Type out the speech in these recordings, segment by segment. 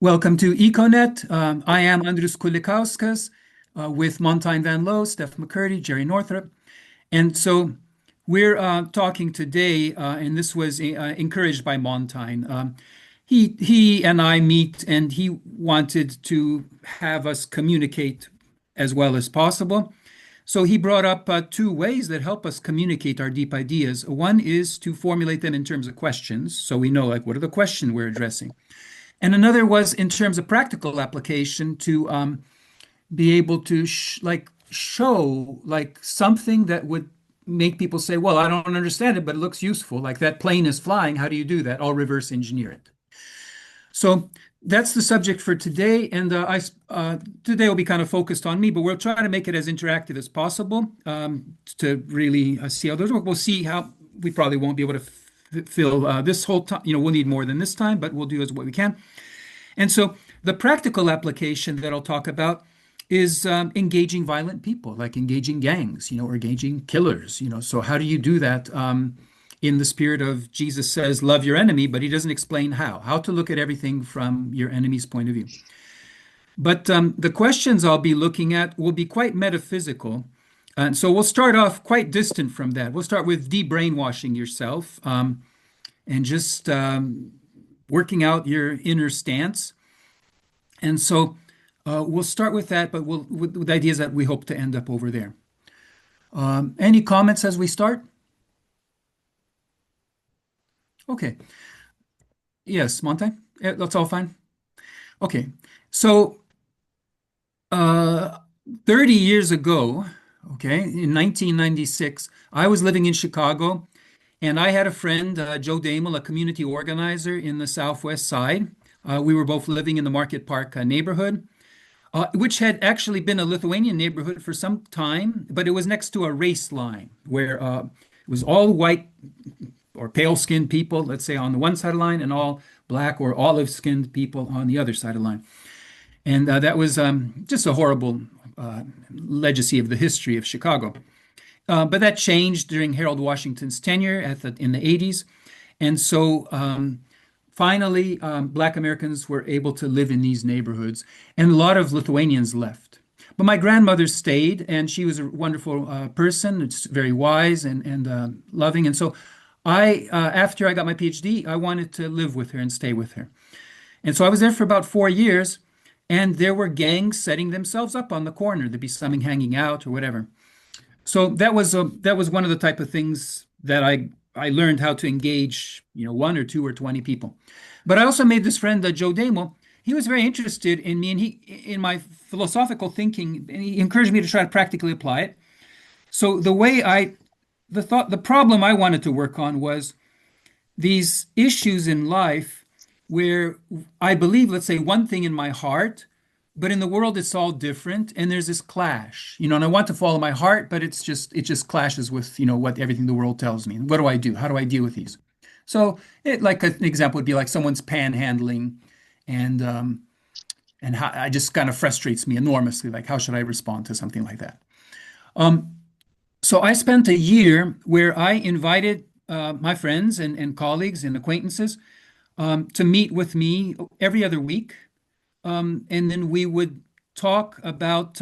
Welcome to Econet. I am Andrius Kulikauskas with Montijn van Loo, Steph Macurdy, Jere Northrop. And so we're talking today, and this was encouraged by Montijn. He and I meet, and he wanted to have us communicate as well as possible. So he brought up two ways that help us communicate our deep ideas. One is to formulate them in terms of questions, so we know, like, what are the questions we're addressing? And another was in terms of practical application to be able to show like something that would make people say, well, I don't understand it, but it looks useful. Like that plane is flying. How do you do that? I'll reverse engineer it. So that's the subject for today. And today will be kind of focused on me, but we'll try to make it as interactive as possible to really see how those work. We'll see how we probably won't be able to fill this whole time. We'll need more than this time, but we'll do as what we can. And so the practical application that I'll talk about is engaging violent people, like engaging gangs, or engaging killers. So how do you do that in the spirit of Jesus says, love your enemy, but he doesn't explain how to look at everything from your enemy's point of view. But the questions I'll be looking at will be quite metaphysical. And so we'll start off quite distant from that. We'll start with de-brainwashing yourself and just working out your inner stance. And so we'll start with that, but with ideas that we hope to end up over there. Any comments as we start? Okay. Yes, Monte? That's all fine? Okay. So 30 years ago, okay, in 1996, I was living in Chicago, and I had a friend, Joe Damel, a community organizer in the Southwest Side. We were both living in the Market Park neighborhood, which had actually been a Lithuanian neighborhood for some time, but it was next to a race line where it was all white or pale-skinned people, let's say, on the one side of the line, and all black or olive-skinned people on the other side of the line. And that was just a horrible legacy of the history of Chicago. But that changed during Harold Washington's tenure in the 80s. And so finally, Black Americans were able to live in these neighborhoods, and a lot of Lithuanians left. But my grandmother stayed, and she was a wonderful person. It's very wise and loving. And so after I got my PhD, I wanted to live with her and stay with her. And so I was there for about 4 years, and there were gangs setting themselves up on the corner. There'd be something hanging out or whatever. So that was one of the type of things that I learned how to engage, one or two or 20 people. But I also made this friend, Joe Damo. He was very interested in me, and in my philosophical thinking, and he encouraged me to try to practically apply it. So the problem I wanted to work on was these issues in life where I believe, let's say, one thing in my heart, but in the world it's all different, and there's this clash, and I want to follow my heart, but it just clashes with what everything the world tells me. What do I do? How do I deal with these? So like an example would be like someone's panhandling, and how it just kind of frustrates me enormously. Like, how should I respond to something like that? So I spent a year where I invited my friends and colleagues and acquaintances to meet with me every other week. And then we would talk about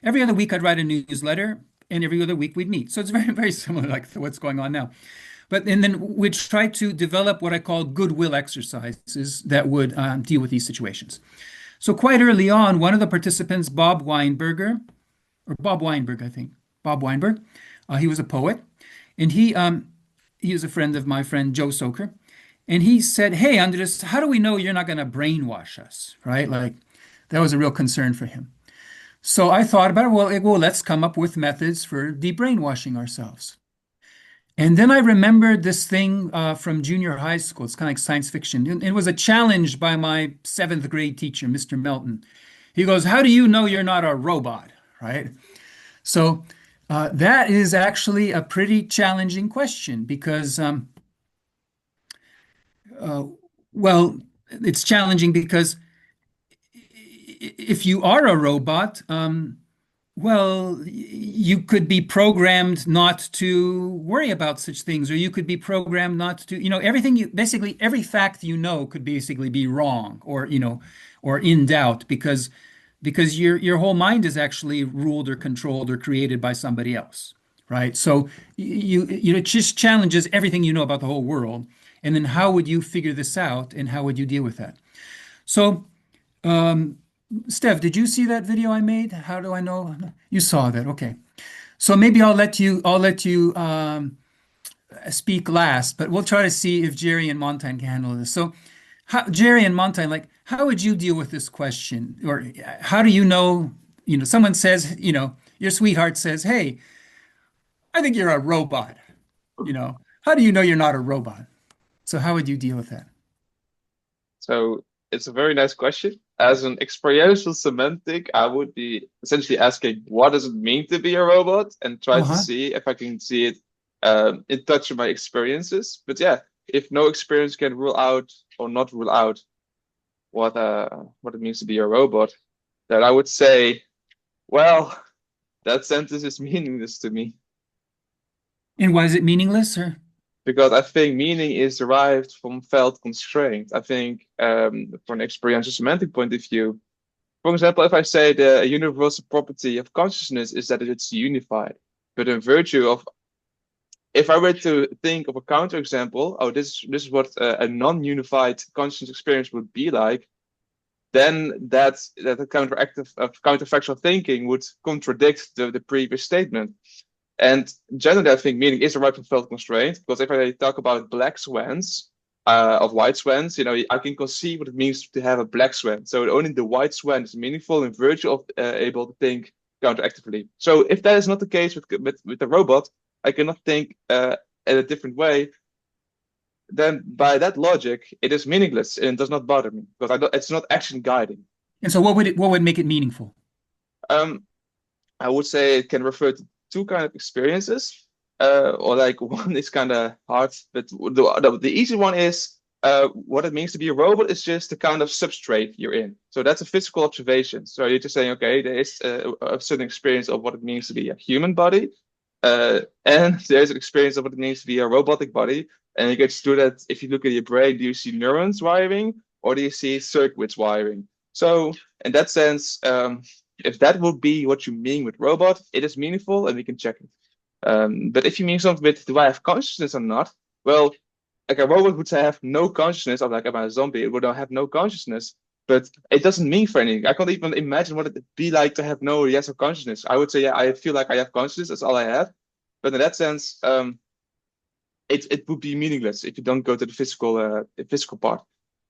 every other week I'd write a newsletter, and every other week we'd meet. So it's very, very similar like to what's going on now. And then we'd try to develop what I call goodwill exercises that would deal with these situations. So quite early on, one of the participants, Bob Weinberg, I think, Bob Weinberg, he was a poet, and he is a friend of my friend Joe Soker. And he said, hey, Andres, how do we know you're not going to brainwash us, right? Like, that was a real concern for him. So I thought about it. Well, let's come up with methods for de-brainwashing ourselves. And then I remembered this thing from junior high school. It's kind of like science fiction. It was a challenge by my 7th grade teacher, Mr. Melton. He goes, how do you know you're not a robot, right? So that is actually a pretty challenging question because well, it's challenging because if you are a robot, Well, you could be programmed not to worry about such things, or you could be programmed not to, everything basically every fact could basically be wrong or, or in doubt because your whole mind is actually ruled or controlled or created by somebody else, right? So it just challenges everything you know about the whole world. And then how would you figure this out and how would you deal with that? So, Steph, did you see that video I made? How do I know? You saw that. Okay. So maybe I'll let you speak last, but we'll try to see if Jere and Montijn can handle this. So, Jere and Montijn, like, how would you deal with this question? Or how do you know, someone says, your sweetheart says, "Hey, I think you're a robot." How do you know you're not a robot? So how would you deal with that? So it's a very nice question. As an experiential semantic, I would be essentially asking, what does it mean to be a robot? And try to Uh-huh. see if I can see it in touch with my experiences. But yeah, if no experience can rule out or not rule out what it means to be a robot, then I would say, well, that sentence is meaningless to me. And why is it meaningless, or? Because I think meaning is derived from felt constraint. I think from an experiential semantic point of view, for example, if I say the universal property of consciousness is that it's unified, but in virtue of, if I were to think of a counterexample, oh, this is what a non-unified conscious experience would be like, then that the counteractive of counterfactual thinking would contradict the previous statement. And generally, I think meaning is a right from felt constraint, because if I talk about black swans of white swans, I can conceive what it means to have a black swan. So only the white swan is meaningful in virtue of able to think counteractively. So if that is not the case with the robot, I cannot think in a different way. Then by that logic, it is meaningless and it does not bother me because it's not action guiding. And so what would make it meaningful? Um, I would say it can refer to two kind of experiences, or like one is kind of hard, but the easy one is what it means to be a robot is just the kind of substrate you're in. So that's a physical observation. So you're just saying, okay, there is a certain experience of what it means to be a human body, and there's an experience of what it means to be a robotic body. And you get to do that if you look at your brain, do you see neurons wiring or do you see circuits wiring? So in that sense, if that would be what you mean with robot, it is meaningful and we can check it. But if you mean something with do I have consciousness or not? Well, like a robot would have no consciousness, or like am I a zombie? It would have no consciousness, but it doesn't mean for anything. I can't even imagine what it'd be like to have no yes or consciousness. I would say, yeah, I feel like I have consciousness. That's all I have. But in that sense, it would be meaningless if you don't go to the physical part.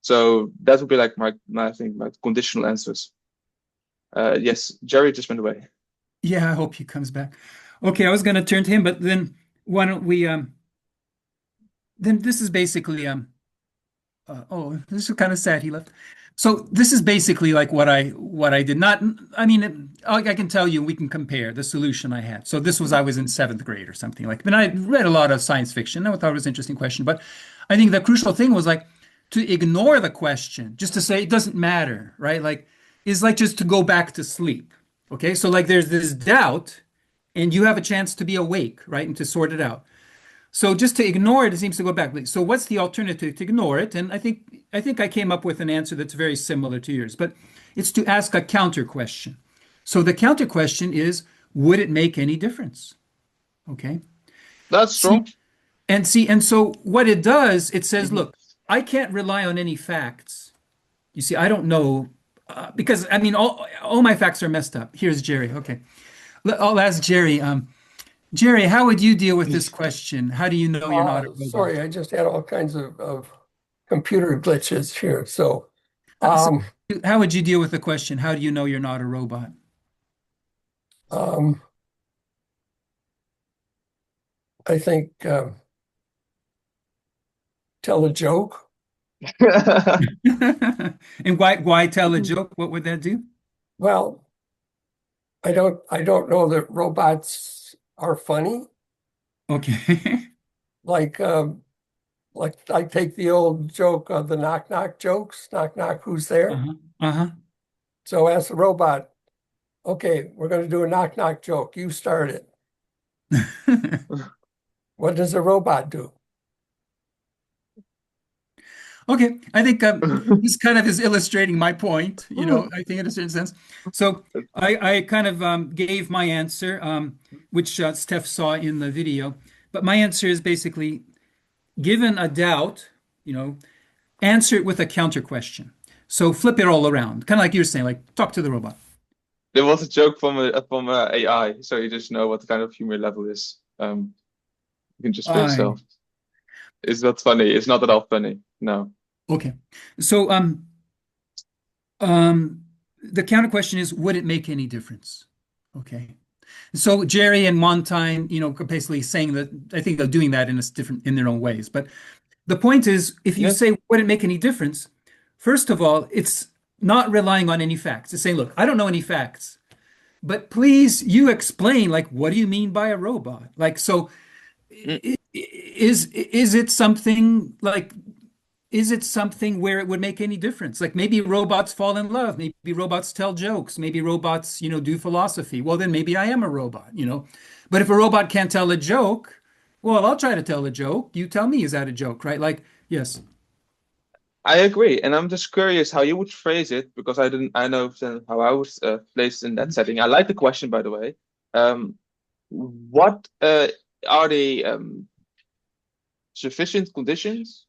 So that would be like my I think my conditional answers. Yes, Jerry just went away. Yeah, I hope he comes back. Okay, I was going to turn to him, but then why don't we then this is basically oh, this is kind of sad he left. So this is basically like what I did not, I mean, I can tell you we can compare the solution I had. So this was I was in seventh grade or something like, but I read a lot of science fiction. I thought it was an interesting question, but I think the crucial thing was like to ignore the question, just to say it doesn't matter, right? Like is like just to go back to sleep. Okay, so like there's this doubt and you have a chance to be awake, right? And to sort it out. So just to ignore it, it seems to go back. So what's the alternative to ignore it? And I think I came up with an answer that's very similar to yours, but it's to ask a counter question. So the counter question is, would it make any difference? Okay. That's See, strong. and so what it does, it says, look, I can't rely on any facts. You see, I don't know because I mean, all my facts are messed up. Here's Jere. Okay. I'll ask Jere. Jere, how would you deal with this question? How do you know you're not a Sorry, robot? I just had all kinds of computer glitches here. So, So um, how would you deal with the question? How do you know you're not a robot? um, I think tell a joke. And why tell a joke? What would that do? Well, I don't know that robots are funny. Okay. Like I take the old joke of the knock knock jokes. Knock knock, who's there? Uh-huh. Uh-huh. So ask the robot, Okay, we're going to do a knock-knock joke. You start it. What does a robot do? Okay, I think this kind of is illustrating my point, I think in a certain sense. So I kind of gave my answer, which Steph saw in the video. But my answer is basically, given a doubt, answer it with a counter question. So flip it all around, kind of like you were saying, like talk to the robot. There was a joke from AI, so you just know what the kind of humor level is. You can just for I yourself. It's not funny. It's not at all funny. No. Okay. So the counter question is, would it make any difference? Okay. So Jere and Montijn, basically saying that I think they're doing that in their own ways. But the point is, if you Yeah. say, would it make any difference? First of all, it's not relying on any facts. It's saying, look, I don't know any facts, but please, you explain, like, what do you mean by a robot? Like, so Mm. is it something like is it something where it would make any difference? Like maybe robots fall in love, maybe robots tell jokes, maybe robots, do philosophy. Well, then maybe I am a robot. But if a robot can't tell a joke, well, I'll try to tell a joke. You tell me, is that a joke, right? Like, yes. I agree, and I'm just curious how you would phrase it because I know how I was placed in that setting. I like the question, by the way. What are the sufficient conditions,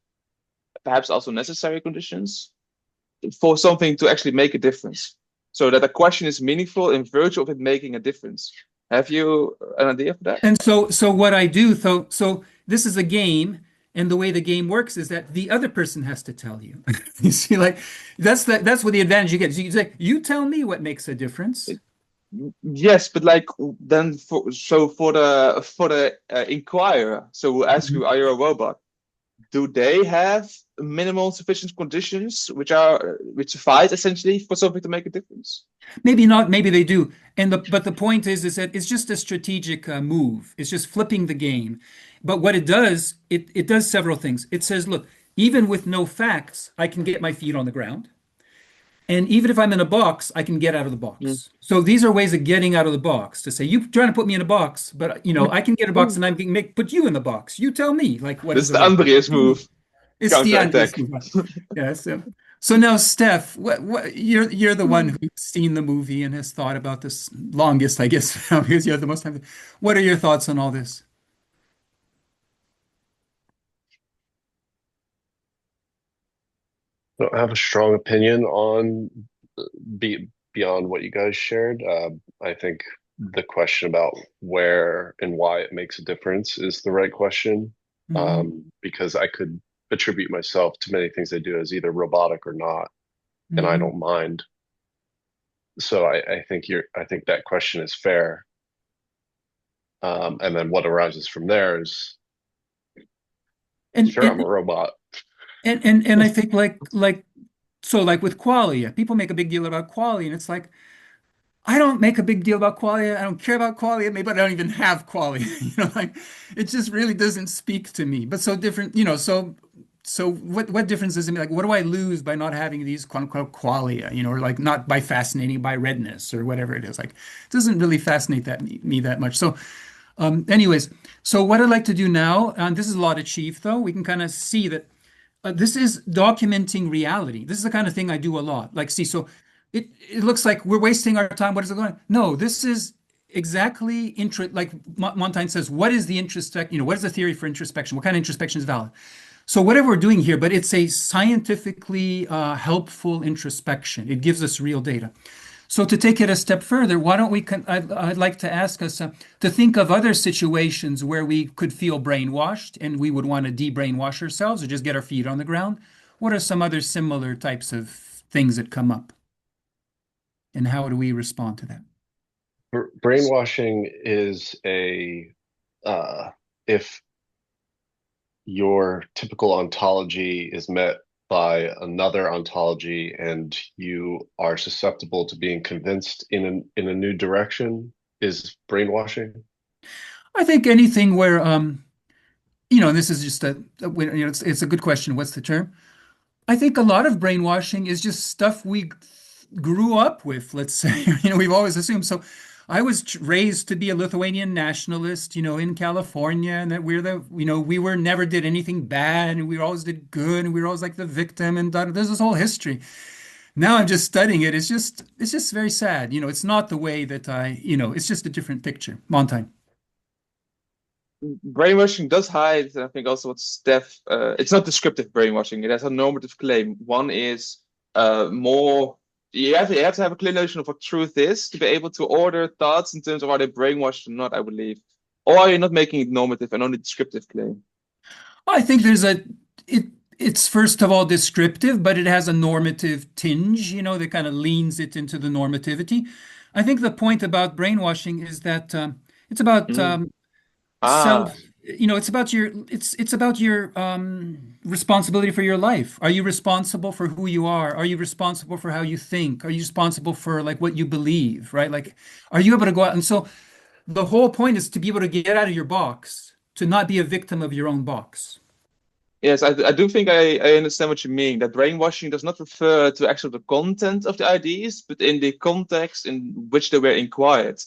perhaps also necessary conditions, for something to actually make a difference? So that a question is meaningful in virtue of it making a difference. Have you an idea for that? And so what I do, so this is a game, and the way the game works is that the other person has to tell you. You see, like that's what the advantage you get. You say, you tell me what makes a difference. Yes, but like then for the inquirer, so we'll ask you, are you a robot? Do they have minimal sufficient conditions which suffice essentially for something to make a difference? Maybe not, maybe they do. But the point is that it's just a strategic move. It's just flipping the game. But what it does, it does several things. It says, look, even with no facts, I can get my feet on the ground. And even if I'm in a box, I can get out of the Mm. box. So these are ways of getting out of the box to say, you trying to put me in a box, but I can get a box and I can put you in the box. You tell me, like, what This is is a the robot? Andrius move, It's the Andrius counterattack. move. Yes. So now, Steph, what you're the one who's seen the movie and has thought about this longest, I guess, now because you have the most time. What are your thoughts on all this? Don't have a strong opinion on beyond what you guys shared. I think the question about where and why it makes a difference is the right question, Mhm. because I could attribute myself to many things I do as either robotic or not, and I Mhm. don't mind. So I think that question is fair. And then what arises from there is And sure, I'm a and robot. and I think like with qualia, people make a big deal about qualia, and it's like I don't make a big deal about qualia. I don't care about qualia. Maybe I don't even have qualia. Like it just really doesn't speak to me. But so different, so what difference does it make? Like, what do I lose by not having these quote unquote qualia, or like not by fascinating by redness or whatever it is? Like, it doesn't really fascinate me that much. So, anyways, so what I'd like to do now, and this is a lot achieved though, we can kind of see that this is documenting reality. This is the kind of thing I do a lot. Like, see, so it looks like we're wasting our time. What is it going? No, this is exactly like Montaigne says, what is the what is the theory for introspection? What kind of introspection is valid? So whatever we're doing here, but it's a scientifically helpful introspection. It gives us real data. So to take it a step further, why don't I'd like to ask us to think of other situations where we could feel brainwashed and we would want to de-brainwash ourselves or just get our feet on the ground. What are some other similar types of things that come up? And how do we respond to that? Brainwashing is uh, if your typical ontology is met by another ontology and you are susceptible to being convinced in a new direction is brainwashing. I think anything where, and this is just it's a good question. What's the term? I think a lot of brainwashing is just stuff grew up with, let's say. We've always assumed. So I was raised to be a Lithuanian nationalist, in California, and that we were never did anything bad, and we always did good, and we were always like the victim, and there's this whole history. Now I'm just studying it. It's just very sad. It's not the way that it's just a different picture. Montijn. Brainwashing does hide, I think, also what Steph. It's not descriptive brainwashing. It has a normative claim. One is more. You have to have a clear notion of what truth is to be able to order thoughts in terms of are they brainwashed or not, I believe. Or are you not making it normative and only descriptive claim? I think it's first of all descriptive, but it has a normative tinge, that kind of leans it into the normativity. I think the point about brainwashing is that it's about self, it's about your responsibility for your life. Are you responsible for who you are? Are you responsible for how you think? Are you responsible for like what you believe, right? Like, are you able to go out? And so the whole point is to be able to get out of your box, to not be a victim of your own box. Yes, I do think I understand what you mean. That brainwashing does not refer to actually the content of the ideas, but in the context in which they were acquired.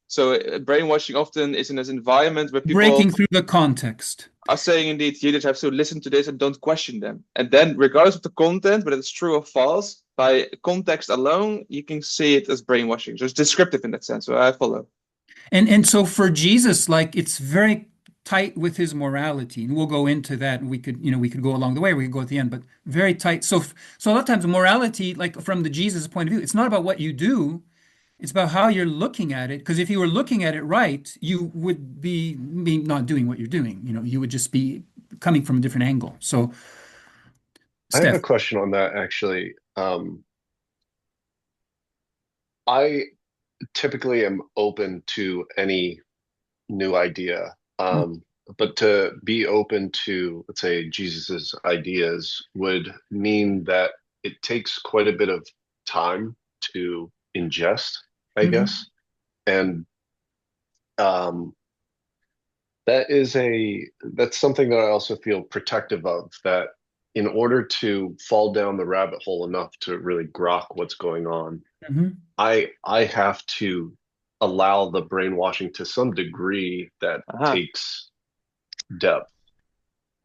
So brainwashing often is in this environment where people Breaking through the context. are saying, indeed, you just have to listen to this and don't question them. And then, regardless of the content, whether it's true or false, by context alone, you can see it as brainwashing. So it's descriptive in that sense. So I follow. And so for Jesus, like it's very tight with his morality, and we'll go into that, and we could go along the way, we could go at the end, but very tight. So a lot of times morality, like from the Jesus point of view, it's not about what you do, it's about how you're looking at it. Because if you were looking at it right, you would be not doing what you're doing. You would just be coming from a different angle. So I have a Steph. question on that actually. I typically am open to any new idea. But to be open to, let's say, Jesus's ideas would mean that it takes quite a bit of time to ingest, I guess. And that's something that I also feel protective of, that in order to fall down the rabbit hole enough to really grok what's going on, I have to allow the brainwashing to some degree that takes depth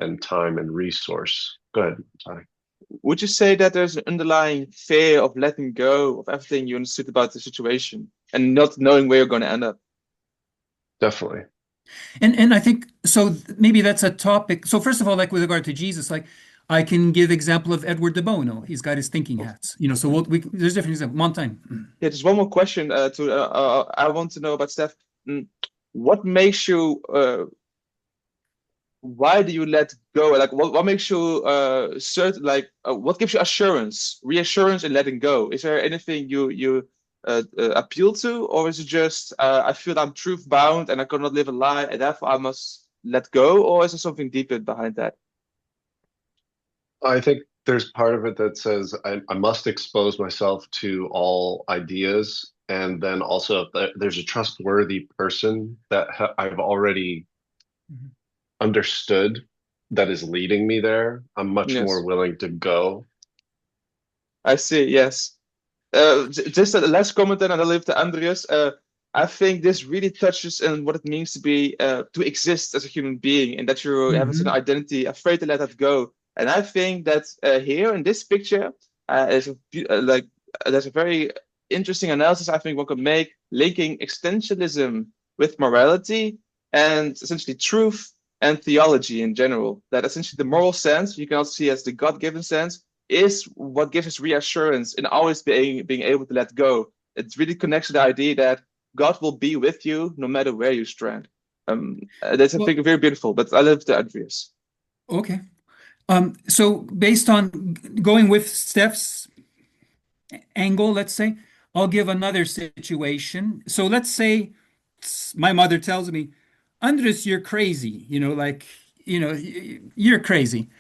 and time and resource. Go ahead, sorry. Would you say that there's an underlying fear of letting go of everything you understood about the situation and not knowing where you're going to end up? Definitely. And I think so. Maybe that's a topic. So first of all, like with regard to Jesus, like I can give example of Edward de Bono. He's got his thinking hats. So there's different examples. Montijn. Yeah, just one more question. I want to know about Steph. What makes you? Why do you let go? Like, what makes you certain? Like, what gives you reassurance in letting go? Is there anything you appeal to, or is it just I feel I'm truth bound and I cannot live a lie, and therefore I must let go? Or is there something deeper behind that? I think there's part of it that says I must expose myself to all ideas, and then also if there's a trustworthy person that I've already understood that is leading me there, I'm much more willing to go. I see. Yes. Just a last comment, then I'll leave to Andrius. I think this really touches on what it means to be to exist as a human being, and that you have an identity, afraid to let that go. And I think that here in this picture, there's a very interesting analysis I think one could make, linking existentialism with morality and essentially truth and theology in general. That essentially the moral sense, you can also see as the God-given sense, is what gives us reassurance in always being able to let go. It really connects to the idea that God will be with you no matter where you strand. That's I think very beautiful. But I love the Andrius. Okay. So based on going with Steph's angle, let's say, I'll give another situation. So let's say my mother tells me, Andrius, you're crazy, you're crazy.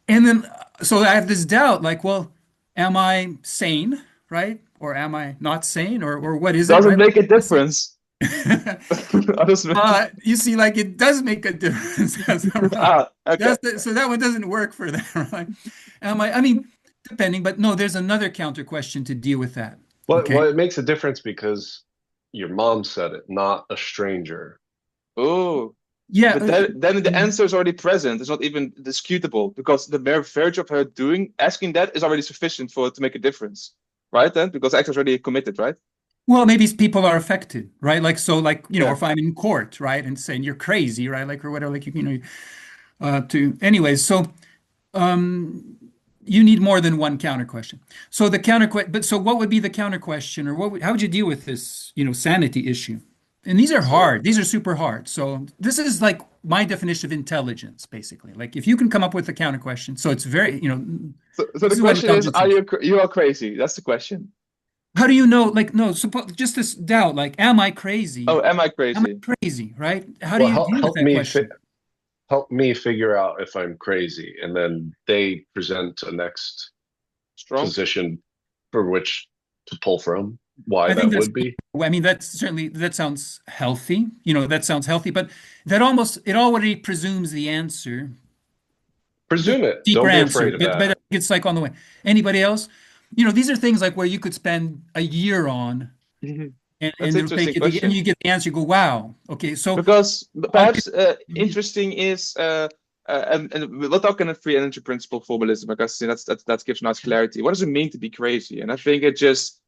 And then, so I have this doubt, like, well, am I sane, right? Or am I not sane? Or what is it? Doesn't right? make a difference. You see, like it does make a difference. Okay. So that one doesn't work for that, right? I mean, depending, but no, there's another counter question to deal with that. Well, it makes a difference because your mom said it, not a stranger. Oh, yeah. But then the answer is already present. It's not even disputable because the mere virtue of her asking that is already sufficient for it to make a difference, right? Then because the act is already committed, right? Well, maybe people are affected, right? Like, so, like, you know, Yeah. if I'm in court, right, and saying you're crazy, right, like, or whatever, like, you know, anyways, so, you need more than one counter question. So the but so what would be the counter question, or how would you deal with this, you know, sanity issue? And these are hard. These are super hard. So this is like my definition of intelligence, basically. Like if you can come up with a counter question, so it's very, you know. So the question is, you are crazy? That's the question. How do you know? Like, no, suppose just this doubt. Like, am I crazy? Oh, am I Am crazy? I crazy? Right? How do you deal with that question? Help me figure out if I'm crazy, and then they present a next position for which to pull from. Why that would be? I mean, that sounds healthy. You know, that sounds healthy, but it already presumes the answer. Presume it. Deeper Don't be answer, afraid of that. but it's like on the way. Anybody else? You know, these are things like where you could spend a year on, and it'll take you, and you get the answer. You go, wow, okay. So because perhaps interesting is, and we'll talk in a free energy principle formalism because that gives nice clarity. What does it mean to be crazy? And I think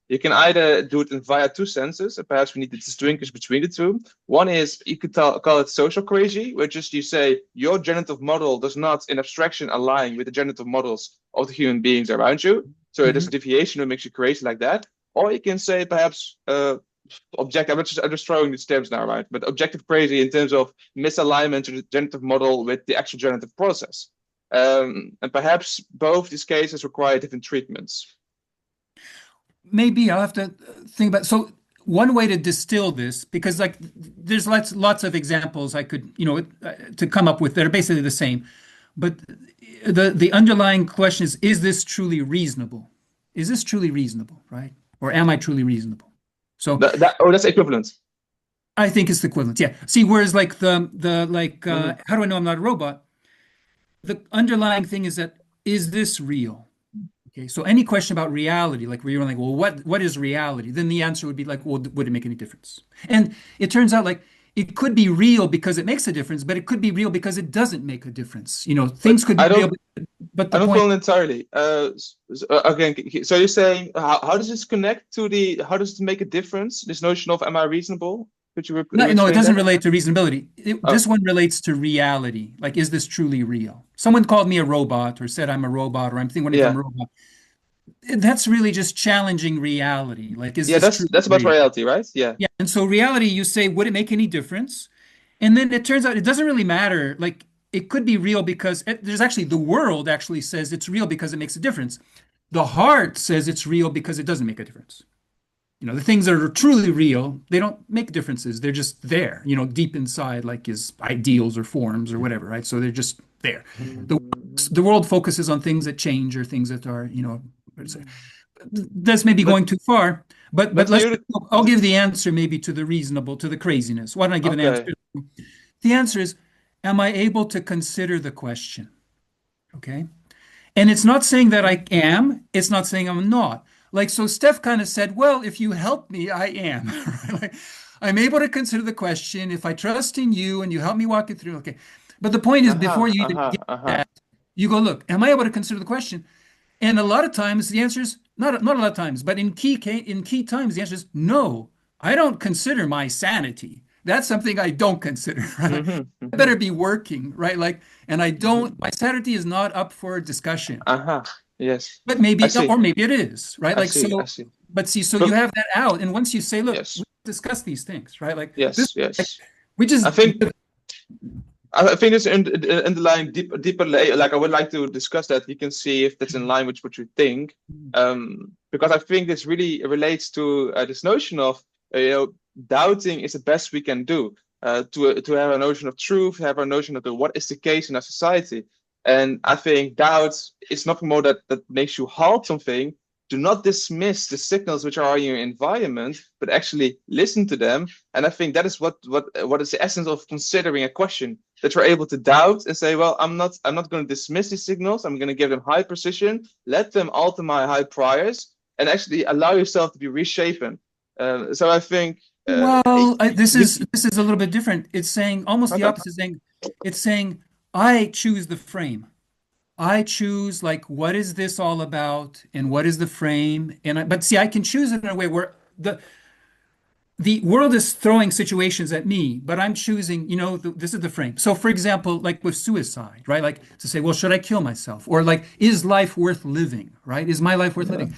you can either do it in via two senses, and perhaps we need to distinguish between the two. One is you could call it social crazy, where just you say your generative model does not, in abstraction, align with the generative models of the human beings around you. So there's a deviation that makes you crazy like that. Or you can say perhaps objective. I'm just throwing these terms now, right? But objective crazy in terms of misalignment to the generative model with the actual generative process. And perhaps both these cases require different treatments. Maybe I'll have to think about. So one way to distill this, because like there's lots of examples I could, you know, to come up with that are basically the same. But the underlying question is this truly reasonable? Is this truly reasonable, right? Or am I truly reasonable? So that's equivalent. I think it's the equivalent. Yeah. See, whereas like how do I know I'm not a robot? The underlying thing is this real? Okay. So any question about reality, like where you're like, well, what is reality? Then the answer would be like, well, would it make any difference? And it turns out like it could be real because it makes a difference, but it could be real because it doesn't make a difference. You know, things could be real, but the I don't point follow entirely. Again, so you're saying how does this connect to how does it make a difference? This notion of am I reasonable? Could you no, it doesn't relate to reasonability. This one relates to reality. Like, is this truly real? Someone called me a robot or said I'm a robot or I'm thinking I'm a robot. That's really just challenging reality. Like, is this true? That's about reality, right? Yeah. Yeah. And so reality, you say, would it make any difference? And then it turns out it doesn't really matter. Like, it could be real because there's actually the world actually says it's real because it makes a difference. The heart says it's real because it doesn't make a difference. You know, the things that are truly real, they don't make differences. They're just there, you know, deep inside, like is ideals or forms or whatever, right? So they're just there. The world focuses on things that change or things that are, you know, that's maybe going too far. But I'll give the answer maybe to the craziness. Why don't I give an answer? The answer is, am I able to consider the question? Okay. And it's not saying that I am, it's not saying I'm not. Like, so Steph kind of said, well, if you help me, I am. Like, I'm able to consider the question. If I trust in you and you help me walk it through, okay. But the point is, before you even get that, you go, look, am I able to consider the question? And a lot of times the answer is, not a lot of times, but in key times, the answer is no, I don't consider my sanity. That's something I don't consider. Right? I better be working, right? Like, and I don't, my sanity is not up for discussion. Yes. But maybe, or maybe it is, right? Like, I see. But see, so you have that out. And once you say, look, we discuss these things, right? Like, yes. Like, we just, I think it's in the underlying deeper layer. Like, I would like to discuss that. You can see if that's in line with what you think. Because I think this really relates to this notion of, doubting is the best we can do. To have a notion of truth, have a notion of what is the case in our society. And I think doubt is nothing more that makes you halt something. do not dismiss the signals which are in your environment, but actually listen to them. And I think that is what is the essence of considering a question, that you're able to doubt and say, well, I'm not going to dismiss these signals. I'm going to give them high precision, let them alter my high priors, and actually allow yourself to be reshapen. So I think this is a little bit different. It's saying almost the opposite. It's saying I choose the frame. I choose, like, what is this all about, and what is the frame? But see, I can choose it in a way where the world is throwing situations at me, but I'm choosing, this is the frame. So, for example, like with suicide, right? Like to say, well, should I kill myself? Or like, is life worth living, right? Is my life worth living?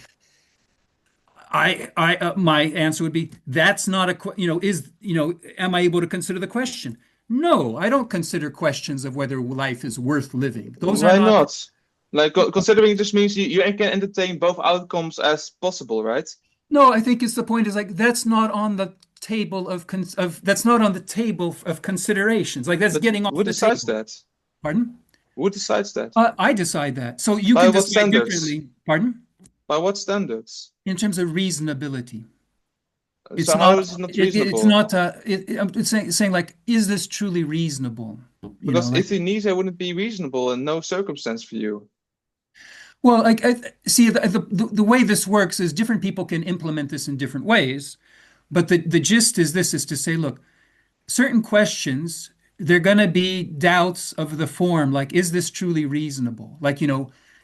My answer would be, that's not am I able to consider the question? No, I don't consider questions of whether life is worth living. Those Why are not? Like, considering just means you can entertain both outcomes as possible, right? No, I think the point is, like, that's not on the table of considerations. Like, that's getting off the table. Who decides that? Pardon? Who decides that? I decide that. So you By can what decide standards? differently. Pardon? By what standards? In terms of reasonability. So how is it not reasonable? It's saying, like, is this truly reasonable? Because euthanasia wouldn't be reasonable in no circumstance for you. Well, like, see, the way this works is different people can implement this in different ways, but the gist is to say, look, certain questions, they're going to be doubts of the form, like, is this truly reasonable? Like,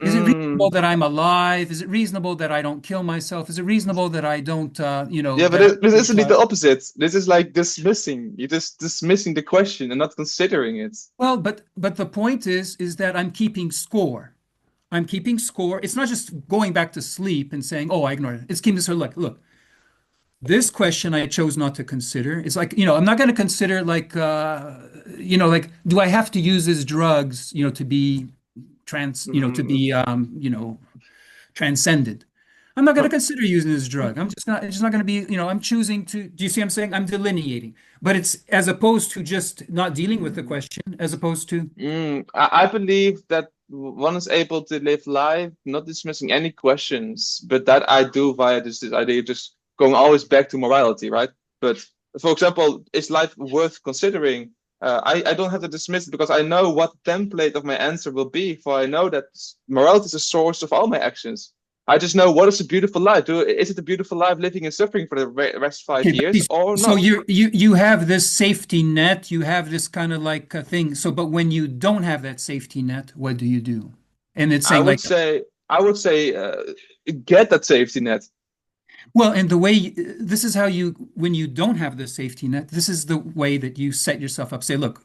is it reasonable that I'm alive? Is it reasonable that I don't kill myself? Is it reasonable that I don't, Yeah, but this isn't the opposite. This is like dismissing. You're just dismissing the question and not considering it. Well, but the point is that I'm keeping score. I'm keeping score. It's not just going back to sleep and saying, oh, I ignored it. It's keeping score. Look, this question I chose not to consider. It's like, I'm not going to consider, like, like, do I have to use these drugs, to be transcended? I'm not going to consider using this drug. It's just not going to be, I'm choosing to, do you see what I'm saying? I'm delineating, but it's as opposed to just not dealing with the question, as opposed to. I believe that one is able to live life, not dismissing any questions, but that I do via this idea of just going always back to morality, right? But for example, is life worth considering? I don't have to dismiss it because I know what template of my answer will be, for I know that morality is the source of all my actions. I just know, what is a beautiful life? Is it a beautiful life living and suffering for the rest 5 years or not? So you have this safety net, you have this kind of like a thing. So, but when you don't have that safety net, what do you do? And it's saying, I would say get that safety net. Well, and the way this is how when you don't have the safety net, this is the way that you set yourself up. Say, look,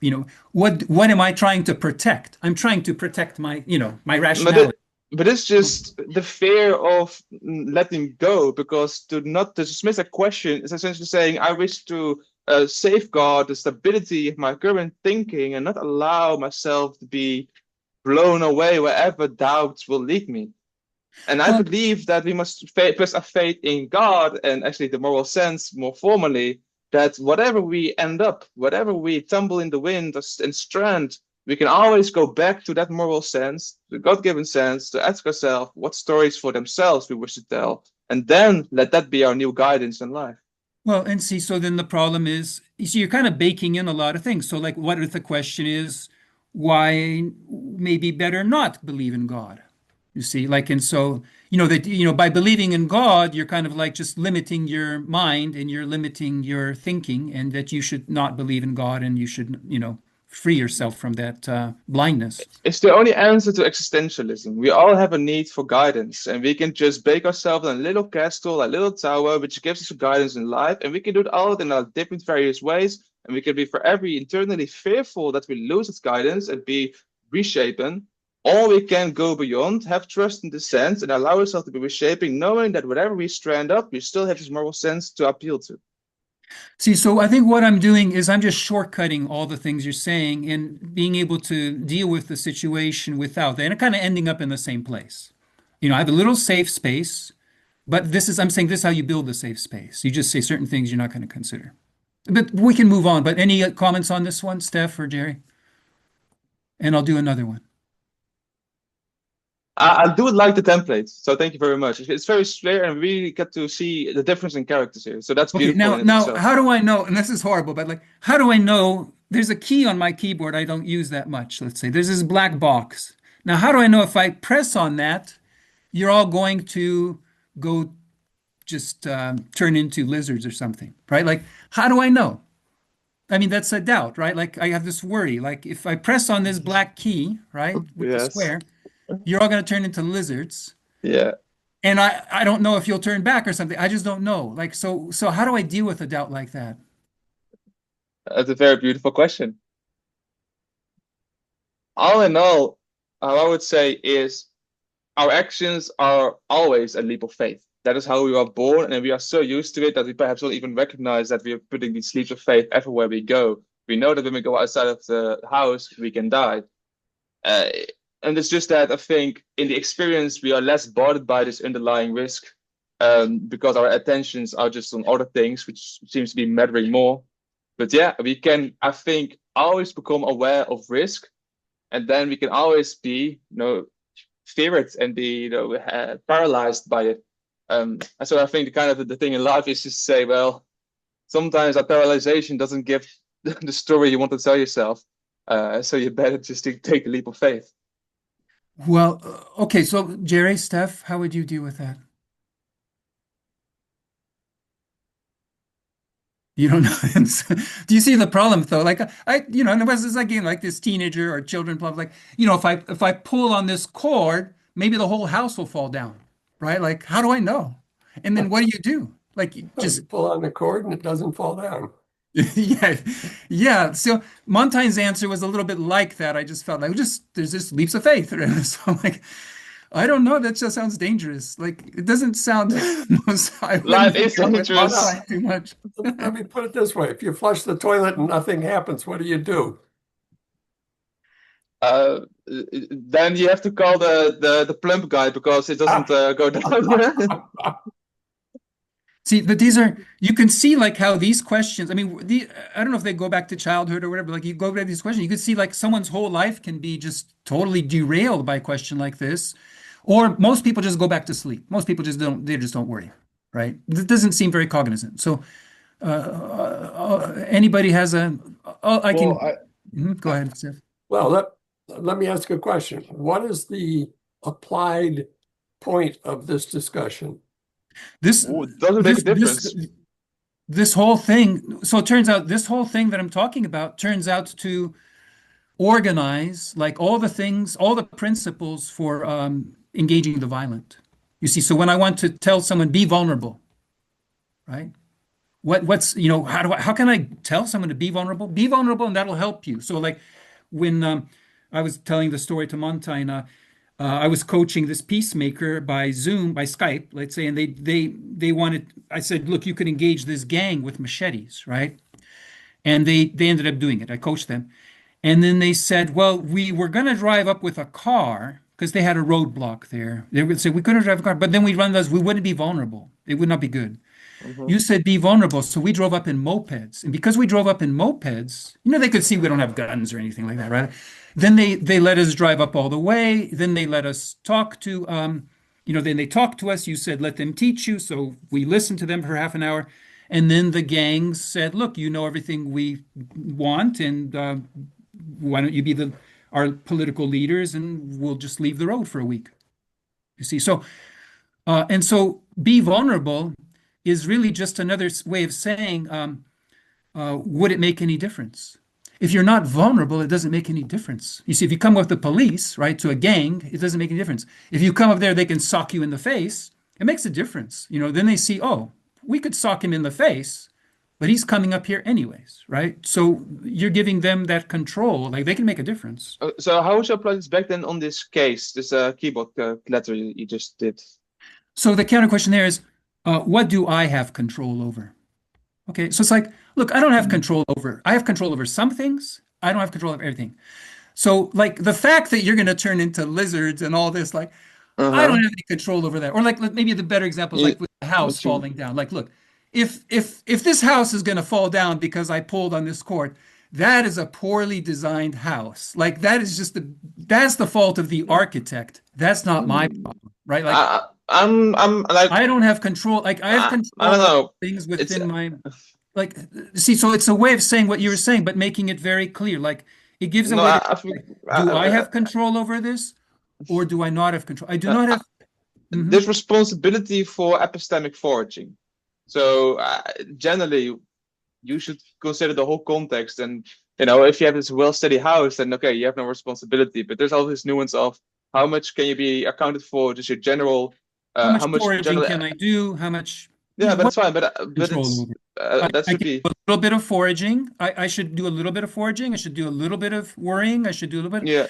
what am I trying to protect? I'm trying to protect my rationality. But it's just the fear of letting go, because to dismiss a question is essentially saying, I wish to safeguard the stability of my current thinking and not allow myself to be blown away wherever doubts will lead me. And I believe that we must place our faith in God, and actually the moral sense more formally, that whatever we end up, whatever we tumble in the wind and strand, we can always go back to that moral sense, the God-given sense, to ask ourselves what stories for themselves we wish to tell, and then let that be our new guidance in life. Well, and see, so then the problem is, you're kind of baking in a lot of things. So, like, what if the question is, why maybe better not believe in God? You see, like, and so, by believing in God, you're kind of like just limiting your mind and you're limiting your thinking, and that you should not believe in God, and you should, free yourself from that blindness. It's the only answer to existentialism. We all have a need for guidance, and we can just bake ourselves in a little castle, a little tower, which gives us guidance in life, and we can do it all in our different various ways, and we can be forever internally fearful that we lose its guidance and be reshapen, or we can go beyond, have trust in the sense, and allow ourselves to be reshaping, knowing that whatever we strand up, we still have this moral sense to appeal to. See, so I think what I'm doing is I'm just shortcutting all the things you're saying and being able to deal with the situation without that, and kind of ending up in the same place. I have a little safe space, but I'm saying this is how you build the safe space. You just say certain things you're not going to consider. But we can move on. But any comments on this one, Steph or Jere? And I'll do another one. I do like the template, so thank you very much. It's very clear, and we really get to see the difference in characters here. So that's Okay, beautiful. now, how do I know? And this is horrible, but like, how do I know? There's a key on my keyboard I don't use that much. Let's say there's this black box. Now, how do I know if I press on that, you're all going to go just turn into lizards or something, right? Like, how do I know? I mean, that's a doubt, right? Like, I have this worry. Like, if I press on this black key, right, with the Yes. square, you're all going to turn into lizards. Yeah. And I don't know if you'll turn back or something. I just don't know. Like, so how do I deal with a doubt like that? That's a very beautiful question. All in all, I would say is our actions are always a leap of faith. That is how we are born, and we are so used to it that we perhaps don't even recognize that we are putting these leaps of faith everywhere we go. We know that when we go outside of the house, we can die. And it's just that I think in the experience, we are less bothered by this underlying risk because our attentions are just on other things, which seems to be mattering more. But yeah, we can, I think, always become aware of risk, and then we can always be, feared and be, paralyzed by it. And so I think the thing in life is just say, well, sometimes that paralyzation doesn't give the story you want to tell yourself. So you better just take the leap of faith. Well, okay. So Jere, Steph, how would you deal with that? You don't know. Do you see the problem though? Like and it was again like this teenager or children problem. Like, if I pull on this cord, maybe the whole house will fall down, right? Like, how do I know? And then what do you do? Like, you just You pull on the cord and it doesn't fall down. yeah. So Montaigne's answer was a little bit like that. I just felt like there's just leaps of faith. So I'm like, I don't know. That just sounds dangerous. Like, it doesn't sound. Life is dangerous. Too much. Let me put it this way: if you flush the toilet and nothing happens, what do? Then you have to call the plump guy because it doesn't go down. See, but you can see like how these questions, I mean, I don't know if they go back to childhood or whatever, like you go back to these questions, you can see like someone's whole life can be just totally derailed by a question like this. Or most people just go back to sleep. Most people just don't worry, right? It doesn't seem very cognizant. So anybody has go ahead, Steph. Well, let me ask a question. What is the applied point of this discussion? Doesn't make a difference. This whole thing, so it turns out this whole thing that I'm talking about turns out to organize like all the things, all the principles for engaging the violent. You see, so when I want to tell someone, be vulnerable, right? How can I tell someone to be vulnerable? Be vulnerable and that'll help you. So like when I was telling the story to Montijn, I was coaching this peacemaker by Zoom, by Skype, let's say, and they wanted, I said, look, you could engage this gang with machetes, right? And they ended up doing it. I coached them. And then they said, well, we were going to drive up with a car because they had a roadblock there. They would say, we couldn't drive a car, but then we'd run those, we wouldn't be vulnerable. It would not be good. Mm-hmm. You said be vulnerable. So we drove up in mopeds. And because we drove up in mopeds, they could see we don't have guns or anything like that, right? Then they let us drive up all the way. Then they let us talk to, then they talked to us. You said, let them teach you. So we listened to them for half an hour. And then the gangs said, look, you know everything we want. And why don't you be our political leaders and we'll just leave the road for a week. You see, so be vulnerable is really just another way of saying, would it make any difference? If you're not vulnerable, it doesn't make any difference. You see, if you come with the police, right, to a gang, it doesn't make any difference. If you come up there, they can sock you in the face. It makes a difference. Then they see, oh, we could sock him in the face, but he's coming up here anyways, right? So you're giving them that control. Like, they can make a difference. So how would you apply this back then on this case, this keyboard letter you just did? So the counter question there is, what do I have control over? Okay, so it's like, look, I don't have control over, I have control over some things. I don't have control over everything. So like the fact that you're going to turn into lizards and all this, like, I don't have any control over that. Or like maybe the better example is like with the house falling down. Like, look, if this house is going to fall down because I pulled on this cord, that is a poorly designed house. Like that is that's the fault of the architect. That's not my problem, right? Like I'm like I don't have control. Like I have I control don't of know. things It's within my like. See, so it's a way of saying what you were saying, but making it very clear. Like it gives a no, way to I think like, do I have control over this, or do I not have control? I do not have. Mhm. there's responsibility for epistemic foraging. So generally, you should consider the whole context. And if you have this well-steady house, then okay, you have no responsibility. But there's always this nuance of how much can you be accounted for, just your general, How much how much foraging general. can I do? How much, Yeah, but what it's fine. But control it's over? I that should can be do a little bit of foraging. I should do a little bit of foraging. I should do a little bit of worrying. I should do a little bit. yeah.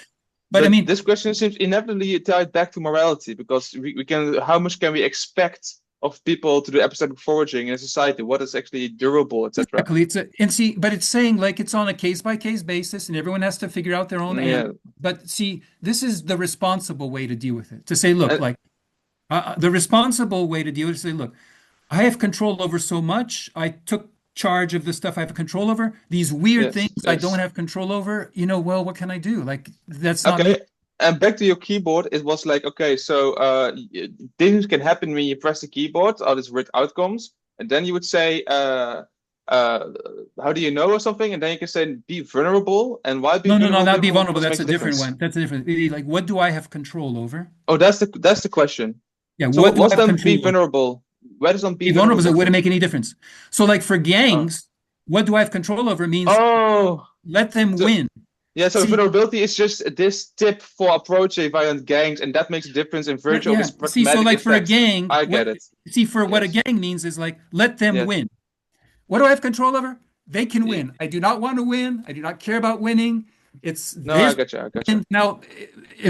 But I But mean, this question seems inevitably tied back to morality because we can how much can we expect of people to do epistemic foraging in a society? What is actually durable, etc. exactly. And see, but it's saying like it's on a case by case basis, and everyone has to figure out their own answer. Yeah, But see, this is the responsible way to deal with it. To say, look, and, like the responsible way to deal with it is to say, look, I have control over so much. I took charge of the stuff I have control over. These weird things yes, I don't yes. have control over. Well, what can I do? Like that's not me. Okay, and back to your keyboard, it was like, okay, so things can happen when you press the keyboard, all these weird outcomes, and then you would say, uh, how do you know or something? And then you can say, be vulnerable, and why be No, no, no, not be vulnerable? vulnerable. Because it That's makes a a different difference. one. That's a different. Like, what do I have control over? Oh, that's the question. Yeah, So what do I what's have then be control over? vulnerable? Where does on be Be vulnerable, so it vulnerable wouldn't from? make any difference. So, like for Oh, gangs, what do I have control over means oh, let them so win. yeah, so See, vulnerability is just this tip for approaching violent gangs, and that makes a difference in virtue of yeah. its See, so pragmatic like for a effect. gang, I what get it. see for what a Yes, gang means is like let them yes. win. What do I have control over? They can win. I do not want to win. I do not care about winning. It's No, I this gotcha. I gotcha. win. Now,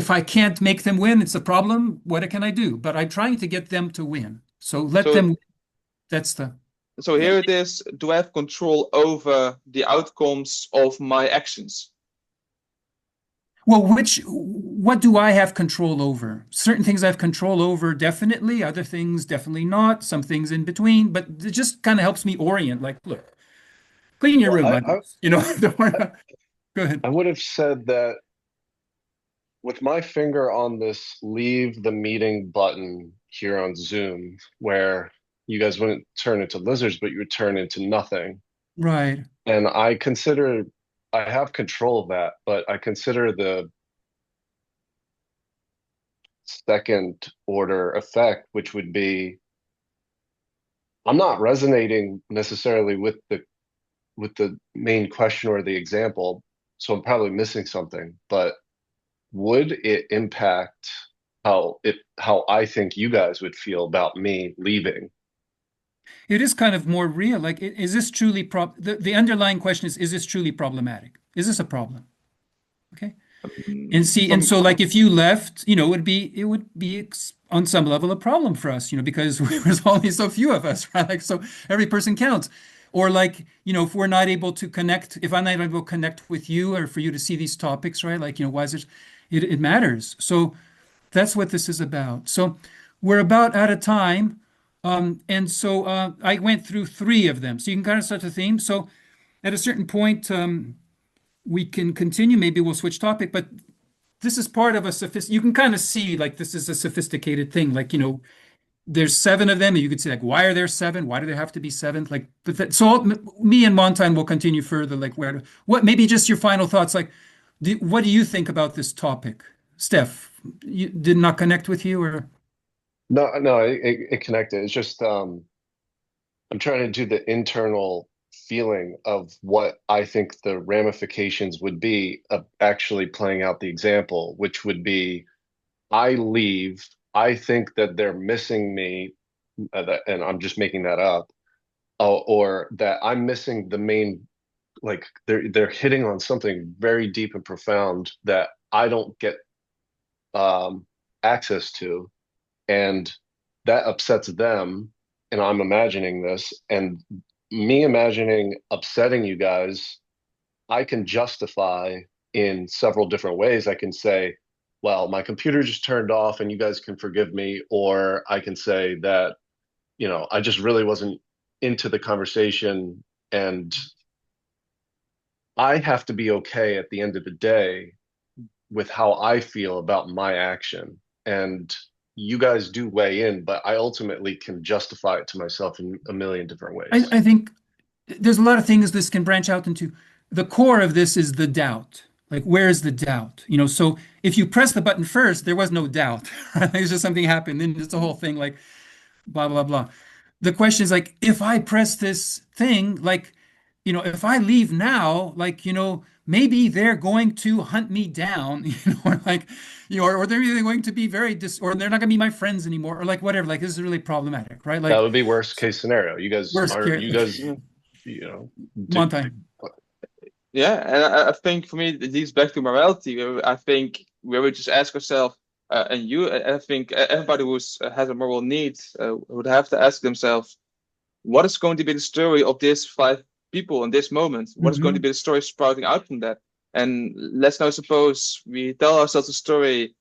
if I can't make them win, it's a problem. What can I do? But I'm trying to get them to win. So let So, them win. That's the so here it is. Do I have control over the outcomes of my actions? well, what do I have control over? Certain things I have control over, definitely. Other things, definitely not. Some things in between. But it just kind of helps me orient. Like, look, clean your Well, room, I guess. Don't worry about. Go ahead. I would have said that with my finger on this leave the meeting button here on Zoom, where you guys wouldn't turn into lizards, but you would turn into nothing. Right. And I have control of that, but I consider the second order effect, which would be I'm not resonating necessarily with the main question or the example, so I'm probably missing something. But would it impact how I think you guys would feel about me leaving? It is kind of more real. Like, is this truly the underlying question is this truly problematic? Is this a problem? Okay. And From so like if you left, it would be on some level a problem for us, because there's only so few of us, right? Like so every person counts. Or like, if we're not able to connect, if I'm not able to connect with you or for you to see these topics, right? Like, why is it matters. So that's what this is about. So we're about out of time. And so I went through three of them. So you can kind of start the theme. So at a certain point, we can continue. Maybe we'll switch topic, but this is part of you can kind of see like this is a sophisticated thing. Like, there's seven of them, and you could say like, why are there seven? Why do there have to be seven? Like, so me and Montijn will continue further. Like, maybe just your final thoughts. Like, what do you think about this topic, Steph? Did not connect with you, or No, it connected. It's just I'm trying to do the internal feeling of what I think the ramifications would be of actually playing out the example, which would be I leave. I think that they're missing me, and I'm just making that up, or that I'm missing the main, like they're hitting on something very deep and profound that I don't get access to, and that upsets them. And I'm imagining this, and me imagining upsetting you guys, I can justify in several different ways. I can say, well, my computer just turned off and you guys can forgive me. Or I can say that, I just really wasn't into the conversation and I have to be okay at the end of the day with how I feel about my action. And you guys do weigh in, but I ultimately can justify it to myself in a million different ways. I think there's a lot of things this can branch out into. The core of this is the doubt. Like, where is the doubt? So if you press the button first, there was no doubt. Right? It's just something happened. Then it's a whole thing like blah, blah, blah. The question is like, if I press this thing, like, if I leave now, like, maybe they're going to hunt me down, or like, or they're either going to be or they're not going to be my friends anymore, or like whatever. Like, this is really problematic, right? Like, that would be worst case scenario. You guys Montijn. Yeah, and I think for me, it leads back to morality. I think where we just ask ourselves, I think everybody who has a moral need would have to ask themselves, what is going to be the story of these 5 people in this moment? What is going to be the story sprouting out from that? And let's now suppose we tell ourselves a story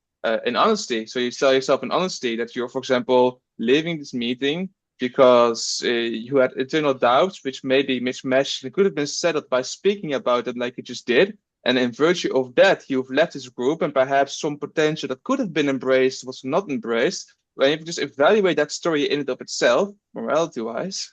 in honesty. So you tell yourself in honesty that you're, for example, leaving this meeting because you had internal doubts, which may be mismatched and could have been settled by speaking about it like you just did. And in virtue of that, you've left this group and perhaps some potential that could have been embraced was not embraced. When you just evaluate that story in and of itself, morality-wise,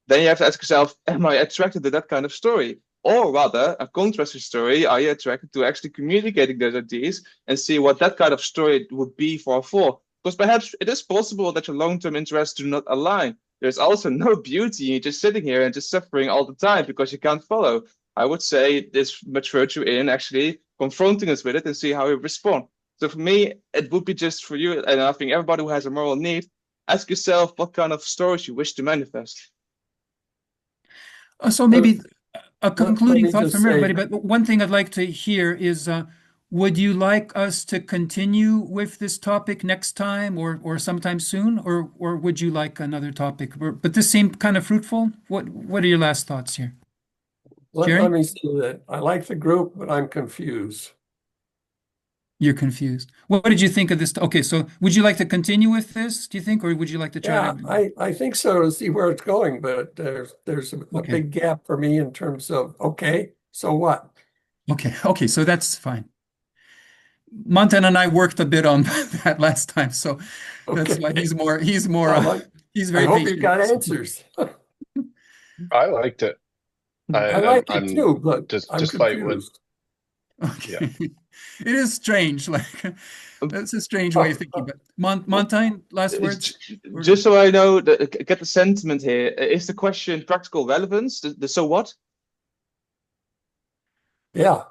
then you have to ask yourself, am I attracted to that kind of story? Or rather, a contrasting story, are you attracted to actually communicating those ideas and see what that kind of story would be for a fall? Because perhaps it is possible that your long-term interests do not align. There's also no beauty in just sitting here and just suffering all the time because you can't follow. I would say there's much virtue in actually confronting us with it and see how we respond. So for me, it would be just for you, and I think everybody who has a moral need, ask yourself what kind of stories you wish to manifest. So maybe a concluding thought from everybody, but one thing I'd like to hear is, would you like us to continue with this topic next time or sometime soon, or would you like another topic? But this seemed kind of fruitful. What are your last thoughts here? Let me see that. I like the group, but I'm confused. You're confused. What did you think of this? Okay, so would you like to continue with this, do you think, or would you like to try to... I think so, to see where it's going, but there's a big gap for me in terms of, okay, so what? Okay, so that's fine. Montijn and I worked a bit on that last time, so that's why he's very I hope patient. you got answers. I liked it. I like it too, but despite what. Okay. Yeah. It is strange. Like, that's a strange way of thinking. But Montijn, last words? Just so I know, get the sentiment here. Is the question practical relevance? The so what? Yeah.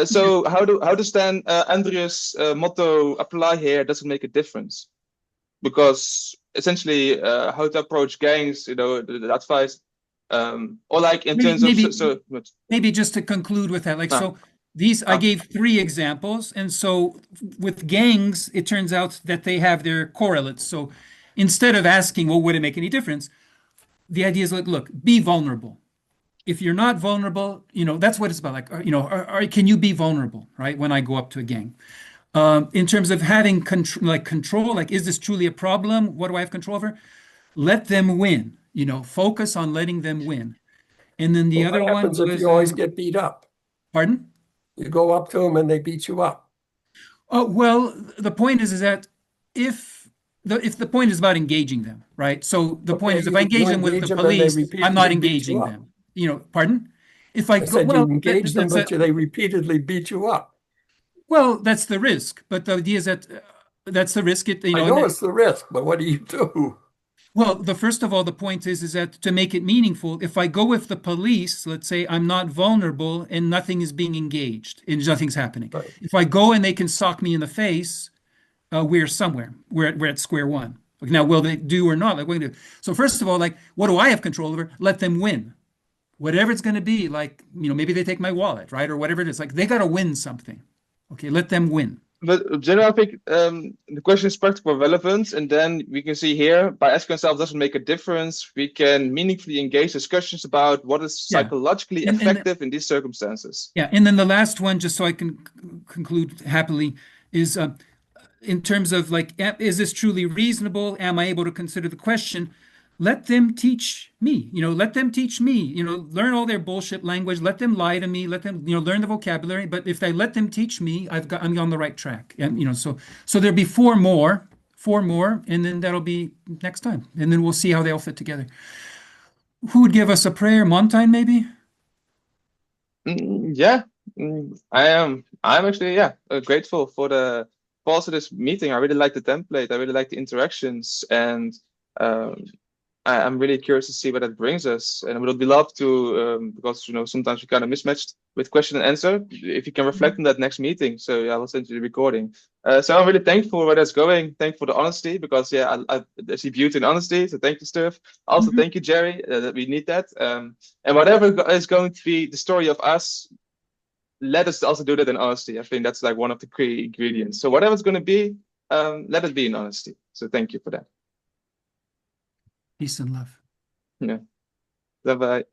So how does then Andrius' motto apply here? Does it make a difference? Because essentially, how to approach gangs, the advice, or like in terms of maybe just to conclude with that, like so. I gave 3 examples, and so with gangs, it turns out that they have their correlates. So instead of asking, well, would it make any difference? The idea is like, look, be vulnerable. If you're not vulnerable, that's what it's about. Like, can you be vulnerable, right? When I go up to a gang, in terms of having control, like, is this truly a problem? What do I have control over? Let them win. Focus on letting them win. And then the other one happens if you always get beat up. Pardon? You go up to them and they beat you up. Oh, well, the point is that if the point is about engaging them, right? So the point is, if I engage them with the police, I'm not engaging them. Pardon? If I said you engage them, but they repeatedly beat you up. Well, that's the risk. But the idea is that that's the risk. I know it's the risk, but what do you do? Well, first of all, the point is that to make it meaningful, if I go with the police, let's say I'm not vulnerable and nothing is being engaged and nothing's happening. Right. If I go and they can sock me in the face, we're somewhere. We're at square one. Now, will they do or not? Like, what do you do? So first of all, like, what do I have control over? Let them win. Whatever it's going to be, like, maybe they take my wallet, right? Or whatever it is. Like, they got to win something. Okay, let them win. But generally, I think the question is practical relevance, and then we can see here, by asking ourselves, does it make a difference? We can meaningfully engage discussions about what is psychologically effective in these circumstances. Yeah, and then the last one, just so I can conclude happily, is in terms of, like, is this truly reasonable? Am I able to consider the question? let them teach me, let them teach me, learn all their bullshit language, let them lie to me, let them, learn the vocabulary. But if they let them teach me, I'm on the right track. And, so there'll be four more, and then that'll be next time. And then we'll see how they all fit together. Who would give us a prayer? Montijn, maybe? Yeah, I'm actually, grateful for also this meeting. I really like the template. I really like the interactions, and I'm really curious to see where that brings us. And we would love to, because sometimes we kind of mismatched with question and answer. If you can reflect on that next meeting, so yeah, I will send you the recording. So I'm really thankful where that's going. Thankful for the honesty, because yeah, I see beauty in honesty. So thank you, Steph. Also, thank you, Jere. That we need that. And whatever is going to be the story of us, let us also do that in honesty. I think that's like one of the key ingredients. So whatever it's going to be, let it be in honesty. So thank you for that. Peace and love. Yeah. Bye-bye.